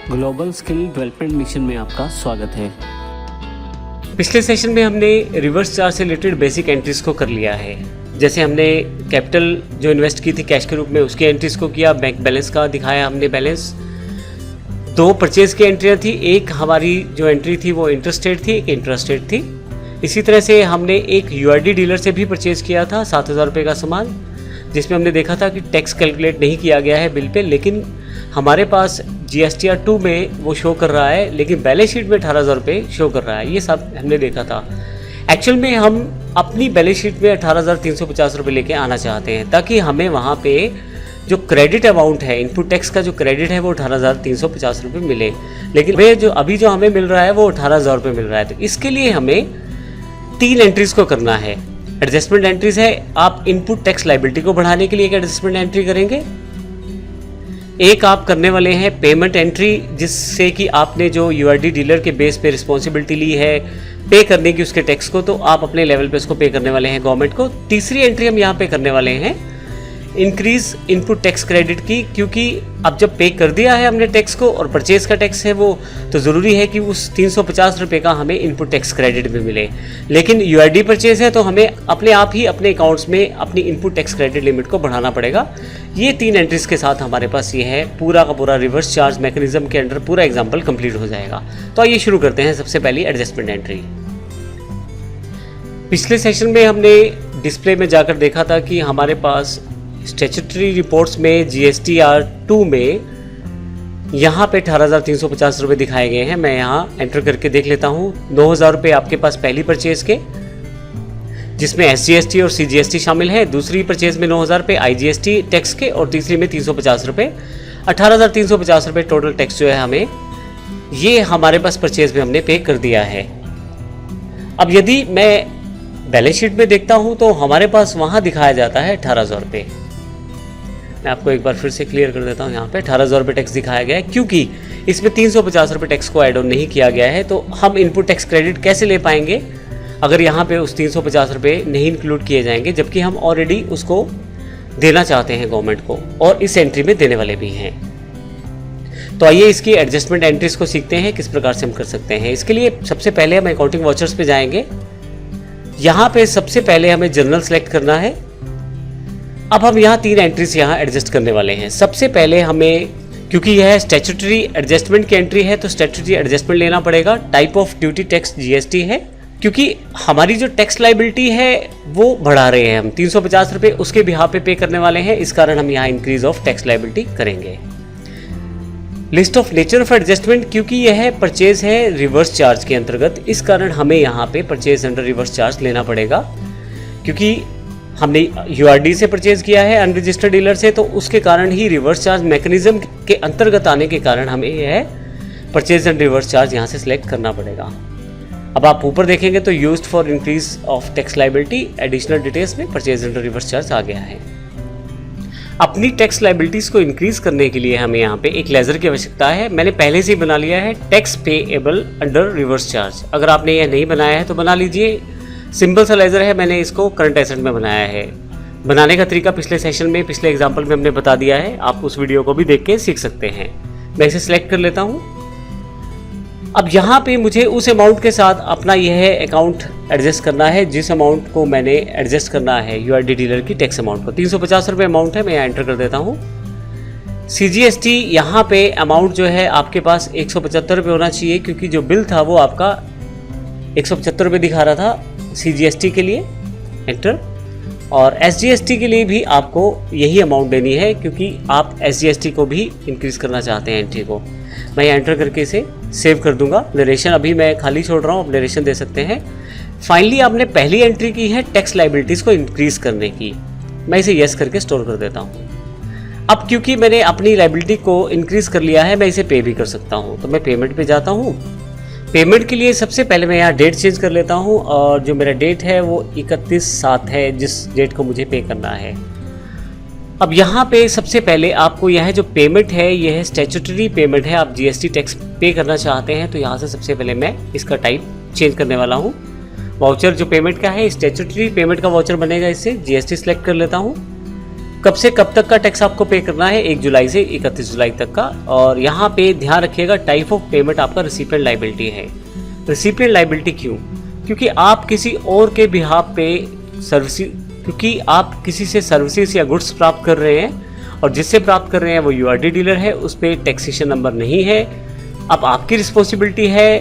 Global skill development mission में आपका स्वागत है। पिछले सेशन में हमने रिवर्स चार्ज से रिलेटेड बेसिक एंट्रीज को कर लिया है। जैसे हमने कैपिटल जो इन्वेस्ट की थी कैश के रूप में उसकी एंट्रीज को किया, बैंक बैलेंस का दिखाया हमने बैलेंस। 2 परचेज की एंट्रियाँ थी, एक हमारी जो एंट्री थी वो इंटरस्टेट थी, एक इंट्रास्टेट थी। इसी तरह से हमने एक यूआरडी डीलर से भी परचेज किया था 7,000 रुपये का सामान, जिसमें हमने देखा था कि टैक्स कैलकुलेट नहीं किया गया है बिल पे, लेकिन हमारे पास GSTR 2 में वो शो कर रहा है, लेकिन बैलेंस शीट में 18,000 रुपये शो कर रहा है। ये सब हमने देखा था। एक्चुअल में हम अपनी बैलेंस शीट में 18,350 रुपये लेके आना चाहते हैं, ताकि हमें वहाँ पे जो क्रेडिट अमाउंट है, इनपुट टैक्स का जो क्रेडिट है वो 18,350 रुपये मिले। लेकिन वे जो अभी जो हमें मिल रहा है वो 18,000 रुपये मिल रहा है। तो इसके लिए हमें 3 एंट्रीज को करना है। एडजस्टमेंट एंट्रीज है, आप इनपुट टैक्स लायबिलिटी को बढ़ाने के लिए एक एडजस्टमेंट एंट्री करेंगे। एक आप करने वाले हैं पेमेंट एंट्री, जिससे कि आपने जो यूआरडी डीलर के बेस पे रिस्पॉन्सिबिलिटी ली है पे करने की उसके टैक्स को, तो आप अपने लेवल पे उसको पे करने वाले हैं गवर्नमेंट को। तीसरी एंट्री हम यहाँ पे करने वाले हैं इंक्रीज इनपुट टैक्स क्रेडिट की, क्योंकि अब जब पे कर दिया है हमने टैक्स को और परचेज का टैक्स है वो, तो ज़रूरी है कि उस 350 रुपये का हमें इनपुट टैक्स क्रेडिट भी मिले। लेकिन यूआरडी परचेज है तो हमें अपने आप ही अपने अकाउंट्स में अपनी इनपुट टैक्स क्रेडिट लिमिट को बढ़ाना पड़ेगा। ये 3 एंट्रीज के साथ हमारे पास ये है पूरा का पूरा रिवर्स चार्ज मैकेनिज्म के अंडर पूरा एग्जाम्पल कंप्लीट हो जाएगा। तो आइए शुरू करते हैं। सबसे पहली एडजस्टमेंट एंट्री। पिछले सेशन में हमने डिस्प्ले में जाकर देखा था कि हमारे पास स्टैट्यूटरी रिपोर्ट्स में GSTR 2 में यहाँ पे 18,350 रुपये दिखाए गए हैं। मैं यहाँ एंटर करके देख लेता हूँ। 9,000 रुपये आपके पास पहली परचेज के, जिसमें SGST और CGST शामिल है। दूसरी परचेज में 9,000 रुपये IGST टैक्स के, और तीसरी में 350 रुपये। 18,350 रुपये टोटल टैक्स जो है हमें, ये हमारे पास परचेज में हमने पे कर दिया है। अब यदि मैं बैलेंस शीट में देखता हूँ तो हमारे पास वहाँ दिखाया जाता है 18,000 रुपये। मैं आपको एक बार फिर से क्लियर कर देता हूँ। यहाँ पे 18,000 रुपये टैक्स दिखाया गया है, क्योंकि इसमें 350 रुपये टैक्स को ऐड ऑन नहीं किया गया है। तो हम इनपुट टैक्स क्रेडिट कैसे ले पाएंगे अगर यहाँ पे उस 350 रुपये नहीं इंक्लूड किए जाएंगे, जबकि हम ऑलरेडी उसको देना चाहते हैं गवर्नमेंट को, और इस एंट्री में देने वाले भी हैं। तो आइए इसकी एडजस्टमेंट एंट्रीज को सीखते हैं किस प्रकार से हम कर सकते हैं। इसके लिए सबसे पहले हम अकाउंटिंग वाउचर्स पे जाएंगे। यहाँ पे सबसे पहले हमें जनरल सेलेक्ट करना है। अब हम यहाँ 3 एंट्रीज यहाँ एडजस्ट करने वाले हैं। सबसे पहले हमें, क्योंकि यह स्टैट्यूटरी एडजस्टमेंट की एंट्री है, तो स्टैट्यूटरी एडजस्टमेंट लेना पड़ेगा। Type of duty tax GST है, क्योंकि हमारी जो टैक्स लायबिलिटी है वो बढ़ा रहे हैं हम 350 रुपये उसके बिहाफ पे करने वाले हैं। इस कारण हम यहाँ इंक्रीज ऑफ टैक्स लायबिलिटी करेंगे। List of nature of adjustment, क्योंकि यह परचेज है रिवर्स चार्ज के अंतर्गत, इस कारण हमें यहाँ पे परचेज अंडर रिवर्स चार्ज लेना पड़ेगा। क्योंकि हमने यूआरडी से परचेज किया है अनरजिस्टर्ड डीलर से, तो उसके कारण ही रिवर्स चार्ज मैकेनिज्म के अंतर्गत आने के कारण हमें यह परचेज अंडर रिवर्स चार्ज यहाँ से सिलेक्ट करना पड़ेगा। अब आप ऊपर देखेंगे तो used for increase of tax liability additional details में परचेज अंडर रिवर्स चार्ज आ गया है। अपनी टैक्स लायबिलिटीज को इंक्रीज करने के लिए हमें यहाँ पे एक लेजर की आवश्यकता है। मैंने पहले से ही बना लिया है tax payable under reverse charge. अगर आपने यह नहीं बनाया है तो बना लीजिए। सिंपल सा लेजर है, मैंने इसको करंट एसेट में बनाया है। बनाने का तरीका पिछले सेशन में, पिछले एग्जाम्पल में हमने बता दिया है, आप उस वीडियो को भी देख के सीख सकते हैं। मैं इसे सिलेक्ट कर लेता हूँ। अब यहाँ पे मुझे उस अमाउंट के साथ अपना यह अकाउंट एडजस्ट करना है जिस अमाउंट को मैंने एडजस्ट करना है यूआरडी डीलर की टैक्स अमाउंट को। 350 रुपये अमाउंट है, मैं यहाँ एंटर कर देता हूँ। CGST यहाँ पे अमाउंट जो है आपके पास 175 रुपये होना चाहिए, क्योंकि जो बिल था वो आपका 175 रुपये दिखा रहा था CGST के लिए। एंटर। और SGST के लिए भी आपको यही अमाउंट देनी है, क्योंकि आप SGST को भी इंक्रीज़ करना चाहते हैं एंट्री को। मैं एंटर करके इसे सेव कर दूंगा। नरेशन अभी मैं खाली छोड़ रहा हूँ, अब नरेशन दे सकते हैं। फाइनली आपने पहली एंट्री की है टैक्स लायबिलिटीज़ को इंक्रीज़ करने की। मैं इसे यस करके स्टोर कर देता हूँ। अब क्योंकि मैंने अपनी लायबिलिटी को इंक्रीज़ कर लिया है, मैं इसे पे भी कर सकता हूँ। तो मैं पेमेंट पे जाता हूँ। पेमेंट के लिए सबसे पहले मैं यहाँ डेट चेंज कर लेता हूँ, और जो मेरा डेट है वो 31/7 है, जिस डेट को मुझे पे करना है। अब यहाँ पे सबसे पहले आपको यह जो पेमेंट है यह स्टैट्यूटरी पेमेंट है। आप GST टैक्स पे करना चाहते हैं, तो यहाँ से सबसे पहले मैं इसका टाइप चेंज करने वाला हूँ। वाउचर जो पेमेंट का है स्टैट्यूटरी पेमेंट का वाउचर बनेगा। इससे GST सेलेक्ट कर लेता हूँ। कब से कब तक का टैक्स आपको पे करना है, 1 जुलाई से 31 जुलाई तक का। और यहाँ पे ध्यान रखिएगा टाइप ऑफ पेमेंट आपका रिसिपिएंट लायबिलिटी है। रिसिपिएंट लायबिलिटी क्यों? क्योंकि आप किसी और के बिहाफ पे क्योंकि आप किसी से सर्विसेज या गुड्स प्राप्त कर रहे हैं और जिससे प्राप्त कर रहे हैं वो यूआरडी डीलर है, उस पर टैक्सेशन नंबर नहीं है। अब आपकी रिस्पॉन्सिबिलिटी है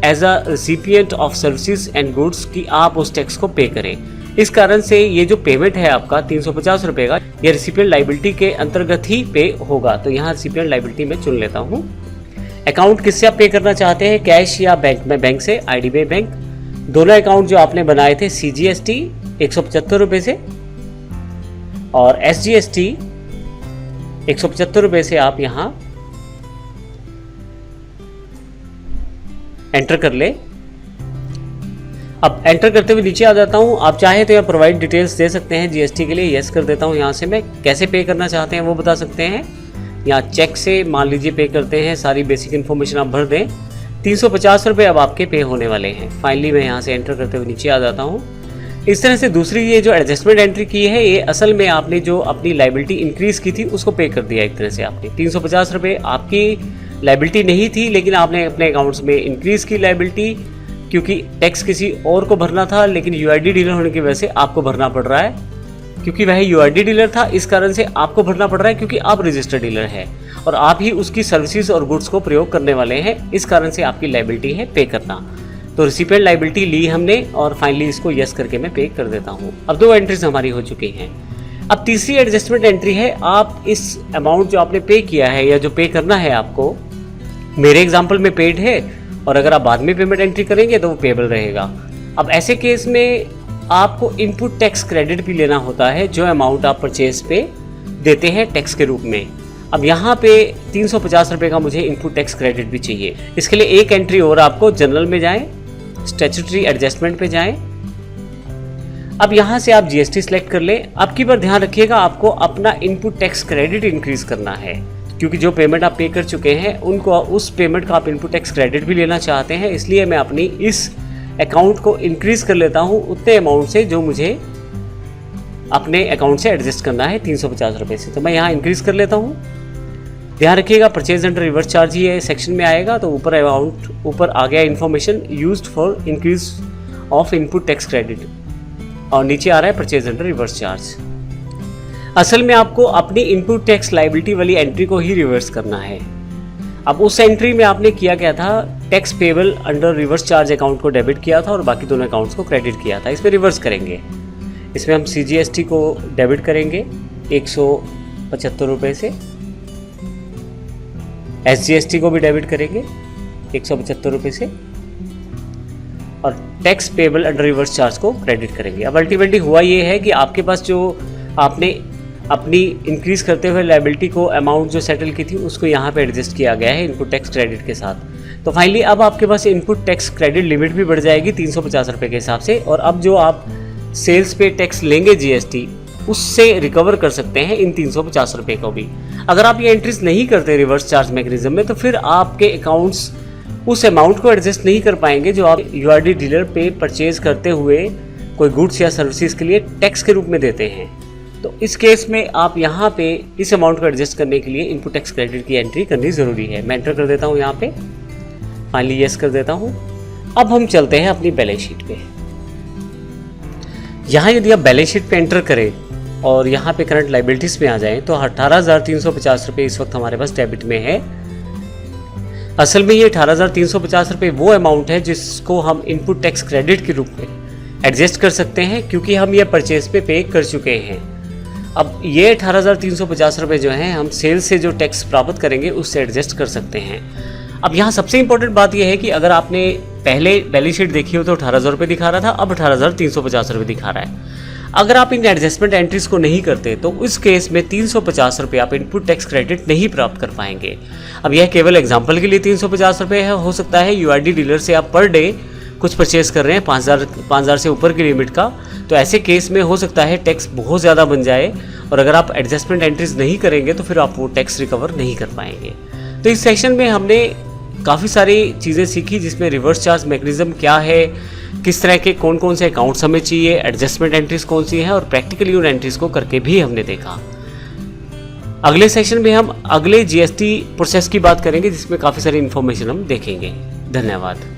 as a recipient of services and goods कि आप उस टैक्स को पे करें। इस कारण से ये जो पेमेंट है आपका 350 रुपये का, ये रिसिपिएंट लायबिलिटी के अंतर्गत ही पे होगा। तो यहाँ रिसिपिएंट लायबिलिटी में चुन लेता हूँ। अकाउंट किससे आप पे करना चाहते हैं, कैश या बैंक में? बैंक से, IDBI बैंक। दोनों अकाउंट जो आपने बनाए थे CGST 175 रुपये से और SGST 175 रुपये से आप यहाँ एंटर कर ले। अब एंटर करते हुए नीचे आ जाता हूँ। आप चाहे तो यहाँ प्रोवाइड डिटेल्स दे सकते हैं GST के लिए, यस कर देता हूँ। यहाँ से मैं कैसे पे करना चाहते हैं वो बता सकते हैं। यहाँ चेक से मान लीजिए पे करते हैं, सारी बेसिक इन्फॉर्मेशन आप भर दें। 350 रुपये अब आपके पे होने वाले हैं। फाइनली मैं यहाँ से एंटर करते हुए नीचे आ जाता हूँ। इस तरह से दूसरी ये जो एडजस्टमेंट एंट्री की है, ये असल में आपने जो अपनी लायबिलिटी इंक्रीज की थी उसको पे कर दिया। एक तरह से आपने 350 रुपये आपकी लायबिलिटी नहीं थी, लेकिन आपने अपने अकाउंट्स में इंक्रीज की लायबिलिटी, क्योंकि टैक्स किसी और को भरना था, लेकिन यूआरडी डीलर होने की वजह से आपको भरना पड़ रहा है। क्योंकि वह यूआरडी डीलर था, इस कारण से आपको भरना पड़ रहा है, क्योंकि आप रजिस्टर्ड डीलर है और आप ही उसकी सर्विसेज और गुड्स को प्रयोग करने वाले हैं। इस कारण से आपकी लायबिलिटी है पे करना। तो रिसिपिएंट लायबिलिटी ली हमने और फाइनली इसको यस करके मैं पे कर देता हूँ। अब 2 एंट्रीज हमारी हो चुकी हैं। अब तीसरी एडजस्टमेंट एंट्री है, आप इस अमाउंट जो आपने पे किया है या जो पे करना है आपको, मेरे एग्जाम्पल में पेड है और अगर आप बाद में पेमेंट एंट्री करेंगे तो वो पेबल रहेगा। अब ऐसे केस में आपको इनपुट टैक्स क्रेडिट भी लेना होता है, जो अमाउंट आप परचेज पे देते हैं टैक्स के रूप में। अब यहाँ पे 350 रुपये का मुझे इनपुट टैक्स क्रेडिट भी चाहिए। इसके लिए एक एंट्री और, आपको जनरल में जाएं, स्टैट्यूटरी एडजस्टमेंट पे जाएं। अब यहाँ से आप GST सिलेक्ट कर लें। अब की बार ध्यान रखिएगा, आपको अपना इनपुट टैक्स क्रेडिट इंक्रीज करना है, क्योंकि जो पेमेंट आप पे कर चुके हैं उनको, उस पेमेंट का आप इनपुट टैक्स क्रेडिट भी लेना चाहते हैं। इसलिए मैं अपनी इस अकाउंट को इंक्रीज कर लेता हूँ उतने अमाउंट से जो मुझे अपने अकाउंट से एडजस्ट करना है 350 रुपये से। तो मैं यहाँ इंक्रीज कर लेता हूँ। ध्यान रखिएगा परचेज अंडर रिवर्स चार्ज ही है सेक्शन में आएगा, तो ऊपर अमाउंट ऊपर आ गया information used for increase of input tax credit और नीचे आ रहा है परचेज अंडर रिवर्स चार्ज। असल में आपको अपनी इनपुट टैक्स लायबिलिटी वाली एंट्री को ही रिवर्स करना है। अब उस एंट्री में आपने किया क्या था, tax payable under reverse charge account को डेबिट किया था और बाकी दोनों अकाउंट्स को क्रेडिट किया था। इसमें रिवर्स करेंगे। इसमें हम CGST को डेबिट करेंगे 175 रुपये से, SGST को भी डेबिट करेंगे 175 रुपये से और tax payable under reverse charge को क्रेडिट करेंगे। अब अल्टीमेटली हुआ ये है कि आपके पास जो आपने अपनी इंक्रीज करते हुए लायबिलिटी को अमाउंट जो सेटल की थी उसको यहाँ पे एडजस्ट किया गया है इनपुट टैक्स क्रेडिट के साथ। तो फाइनली अब आपके पास इनपुट टैक्स क्रेडिट लिमिट भी बढ़ जाएगी 350 रुपये के हिसाब से, और अब जो आप सेल्स पे टैक्स लेंगे GST उससे रिकवर कर सकते हैं इन 350 रुपये को भी। अगर आप ये एंट्रीज नहीं करते रिवर्स चार्ज मैकेनिज्म में, तो फिर आपके अकाउंट्स उस अमाउंट को एडजस्ट नहीं कर पाएंगे जो आप यूआरडी डीलर पे परचेज करते हुए कोई गुड्स या सर्विसेज के लिए टैक्स के रूप में देते हैं। तो इस केस में आप यहाँ पे इस अमाउंट को एडजस्ट करने के लिए इनपुट टैक्स क्रेडिट की एंट्री करनी ज़रूरी है। मैं एंटर कर देता हूँ यहाँ पे, फाइनली यस कर देता हूँ। अब हम चलते हैं अपनी बैलेंस शीट पे। यहाँ यदि आप बैलेंस शीट पे एंटर करें और यहाँ पे करंट लाइबिलिटीज में आ जाएं तो 18,350 रुपये इस वक्त हमारे पास डेबिट में है। असल में ये 18,350 रुपये वो अमाउंट है जिसको हम इनपुट टैक्स क्रेडिट के रूप में एडजस्ट कर सकते हैं, क्योंकि हम ये परचेज पे कर चुके हैं। अब ये 18,350 रुपये जो हैं हम सेल्स से जो टैक्स प्राप्त करेंगे उससे एडजस्ट कर सकते हैं। अब यहाँ सबसे इंपॉर्टेंट बात यह है कि अगर आपने पहले बैलेंस शीट देखी हो तो 18,000 रुपये दिखा रहा था, अब 18,350 रुपये दिखा रहा है। अगर आप इन एडजस्टमेंट एंट्रीज को नहीं करते तो उस केस में 350 रुपये आप इनपुट टैक्स क्रेडिट नहीं प्राप्त कर पाएंगे। अब यह केवल एग्जाम्पल के लिए 350 रुपये है, हो सकता है यूआरडी डीलर से आप पर डे कुछ परचेज कर रहे हैं 5,000 से ऊपर की लिमिट का, तो ऐसे केस में हो सकता है टैक्स बहुत ज़्यादा बन जाए, और अगर आप एडजस्टमेंट एंट्रीज नहीं करेंगे तो फिर आप वो टैक्स रिकवर नहीं कर पाएंगे। तो इस सेक्शन में हमने काफ़ी सारी चीज़ें सीखी, जिसमें रिवर्स चार्ज मैकेनिज्म क्या है, किस तरह के कौन कौन से अकाउंट्स हमें चाहिए, एडजस्टमेंट एंट्रीज कौन सी है, और प्रैक्टिकली उन एंट्रीज को करके भी हमने देखा। अगले सेशन में हम अगले जीएसटी प्रोसेस की बात करेंगे जिसमें काफ़ी सारी इन्फॉर्मेशन हम देखेंगे। धन्यवाद।